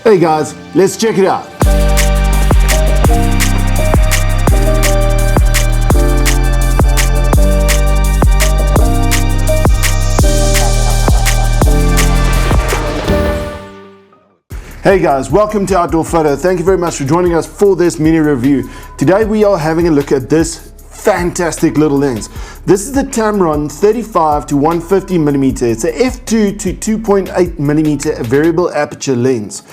Hey guys, let's check it out. Hey guys, welcome to Outdoor Photo. Thank you very much for joining us for this mini review. Today we are having a look at this fantastic little lens. This is the Tamron 35-150mm. It's a f2 to 2.8mm variable aperture lens.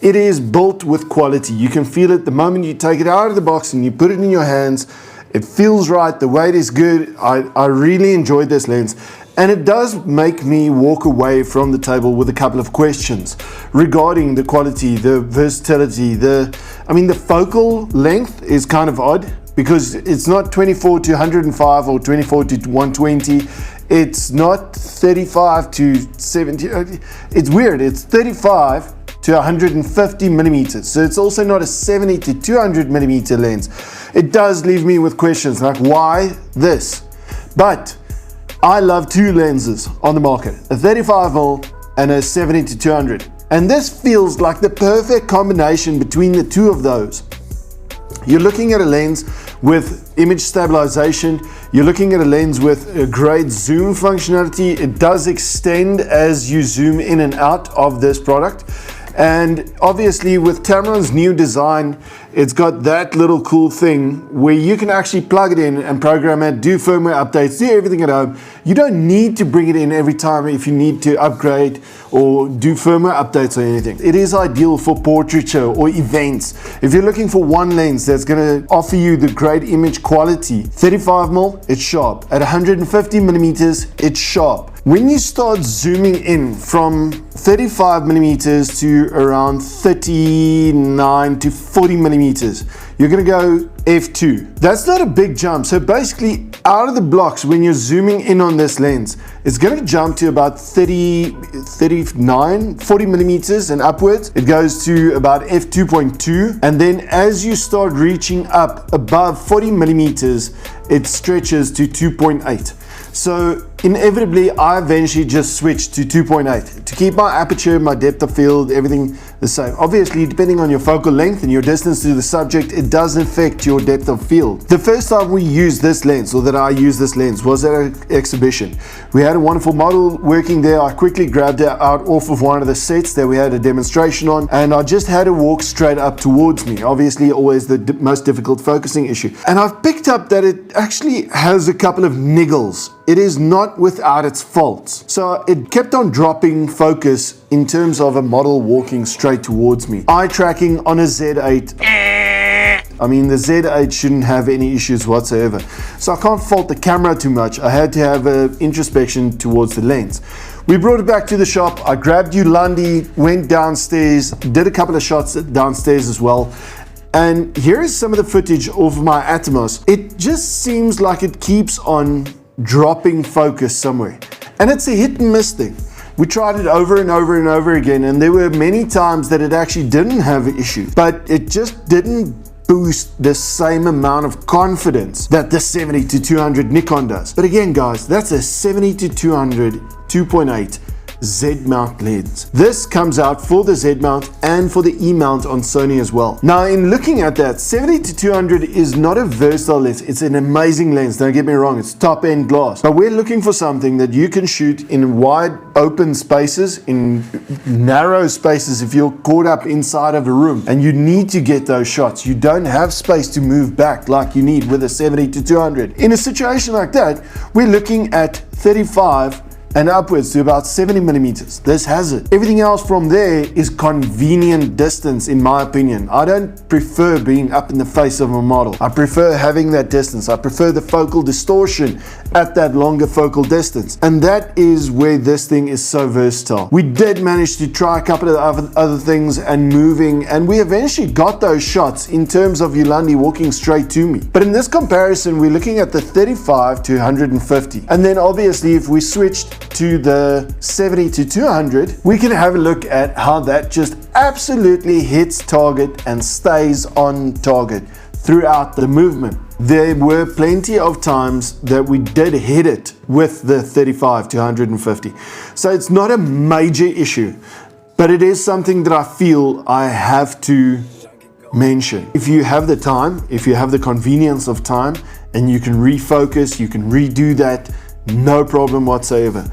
It is built with quality. You can feel it the moment you take it out of the box and you put it in your hands. It feels right, the weight is good. I really enjoyed this lens. And it does make me walk away from the table with a couple of questions regarding the quality, the versatility, the focal length is kind of odd because it's not 24 to 105 or 24 to 120. It's not 35 to 70. It's weird. It's 35 to 150 millimeters. So it's also not a 70 to 200 millimeter lens. It does leave me with questions like why this? But I love two lenses on the market, a 35mm and a 70 to 200. And this feels like the perfect combination between the two of those. You're looking at a lens with image stabilization. You're looking at a lens with a great zoom functionality. It does extend as you zoom in and out of this product. And obviously with Tamron's new design, it's got that little cool thing where you can actually plug it in and program it, do firmware updates, do everything at home. You don't need to bring it in every time if you need to upgrade or do firmware updates or anything. It is ideal for portraiture or events. If you're looking for one lens that's gonna offer you the great image quality, 35mm, it's sharp. At 150mm, it's sharp. When you start zooming in from 35mm to around 39 to 40mm, you're gonna go f2. That's not a big jump. So basically out of the blocks, when you're zooming in on this lens, it's gonna jump to about 40mm and upwards. It goes to about f2.2. And then as you start reaching up above 40mm, it stretches to 2.8. So inevitably, I eventually just switched to 2.8 to keep my aperture, my depth of field, everything the same. Obviously, depending on your focal length and your distance to the subject, it does affect your depth of field. The first time we used this lens, or that I used this lens, was at an exhibition. We had a wonderful model working there. I quickly grabbed it out off of one of the sets that we had a demonstration on, and I just had to walk straight up towards me. Obviously, always the most difficult focusing issue. And I've picked up that it actually has a couple of niggles. It is not without its faults. So it kept on dropping focus in terms of a model walking straight towards me. Eye tracking on a Z8. I mean, the Z8 shouldn't have any issues whatsoever. So I can't fault the camera too much. I had to have an introspection towards the lens. We brought it back to the shop. I grabbed Yolandi, went downstairs, did a couple of shots downstairs as well. And here is some of the footage of my Atomos. It just seems like it keeps on dropping focus somewhere, and it's a hit and miss thing. We tried it over and over and over again, and there were many times that it actually didn't have issues, but it just didn't boost the same amount of confidence that the 70 to 200 Nikon does. But again guys, that's a 70 to 200 2.8 Z-mount lens. This comes out for the Z-mount and for the E-mount on Sony as well. Now in looking at that, 70 to 200 is not a versatile lens. It's an amazing lens, don't get me wrong, it's top end glass. But we're looking for something that you can shoot in wide open spaces, in narrow spaces if you're caught up inside of a room and you need to get those shots. You don't have space to move back like you need with a 70 to 200. In a situation like that, we're looking at 35 and upwards to about 70mm. This has it. Everything else from there is convenient distance in my opinion. I don't prefer being up in the face of a model. I prefer having that distance. I prefer the focal distortion at that longer focal distance. And that is where this thing is so versatile. We did manage to try a couple of other things and moving, and we eventually got those shots in terms of Yolandi walking straight to me. But in this comparison, we're looking at the 35 to 150. And then obviously if we switched to the 70 to 200, we can have a look at how that just absolutely hits target and stays on target throughout the movement. There were plenty of times that we did hit it with the 35 to 150. So it's not a major issue. but it is something that I feel I have to mention. If you have the time, if you have the convenience of time, and you can refocus, you can redo that, no problem whatsoever.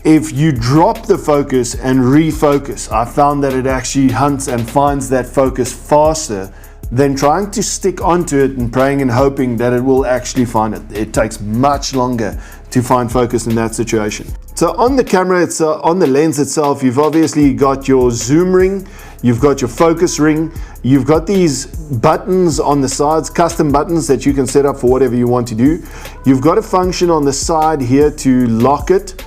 If you drop the focus and refocus, I found that it actually hunts and finds that focus faster than trying to stick onto it and praying and hoping that it will actually find it. It takes much longer to find focus in that situation. So on the camera itself, on the lens itself, you've obviously got your zoom ring, you've got your focus ring, you've got these buttons on the sides, custom buttons that you can set up for whatever you want to do. You've got a function on the side here to lock it.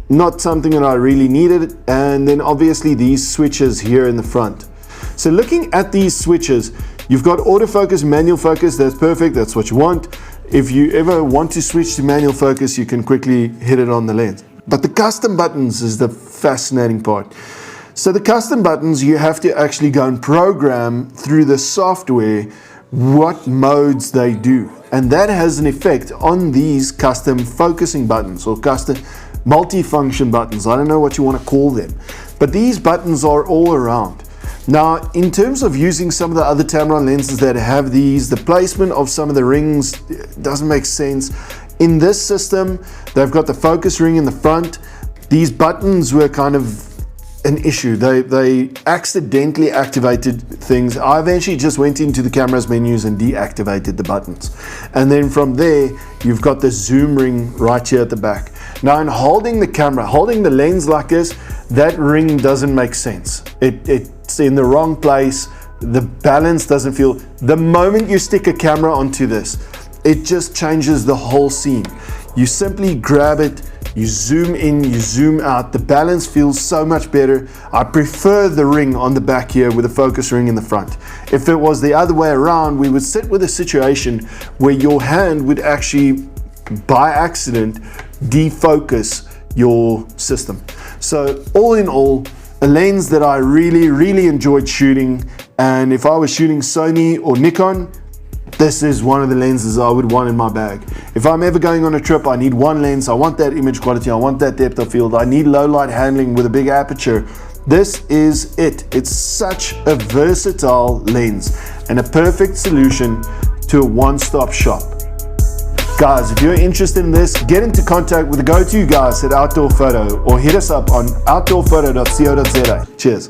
Not something that I really needed. And then obviously these switches here in the front. So looking at these switches, you've got autofocus, manual focus. That's perfect, that's what you want. If you ever want to switch to manual focus, you can quickly hit it on the lens. But the custom buttons is the fascinating part. So the custom buttons, you have to actually go and program through the software what modes they do. And that has an effect on these custom focusing buttons or custom multi-function buttons. I don't know what you want to call them. But these buttons are all around. Now, in terms of using some of the other Tamron lenses that have these, the placement of some of the rings doesn't make sense. In this system, they've got the focus ring in the front. These buttons were kind of an issue. They accidentally activated things. I eventually just went into the camera's menus and deactivated the buttons. And then from there, you've got the zoom ring right here at the back. Now, in holding the camera, holding the lens like this, that ring doesn't make sense. It's in the wrong place. The balance doesn't feel. The moment you stick a camera onto this, it just changes the whole scene. You simply grab it, you zoom in, you zoom out. The balance feels so much better. I prefer the ring on the back here with a focus ring in the front. If it was the other way around, we would sit with a situation where your hand would actually, by accident, defocus your system. So all in all, a lens that I really enjoyed shooting. And if I was shooting Sony or Nikon, this is one of the lenses I would want in my bag. If I'm ever going on a trip, I need one lens. I want that image quality. I want that depth of field. I need low light handling with a big aperture. This is it. It's such a versatile lens and a perfect solution to a one-stop shop. Guys, if you're interested in this, get into contact with the go-to guys at Outdoorphoto or hit us up on outdoorphoto.co.za. Cheers.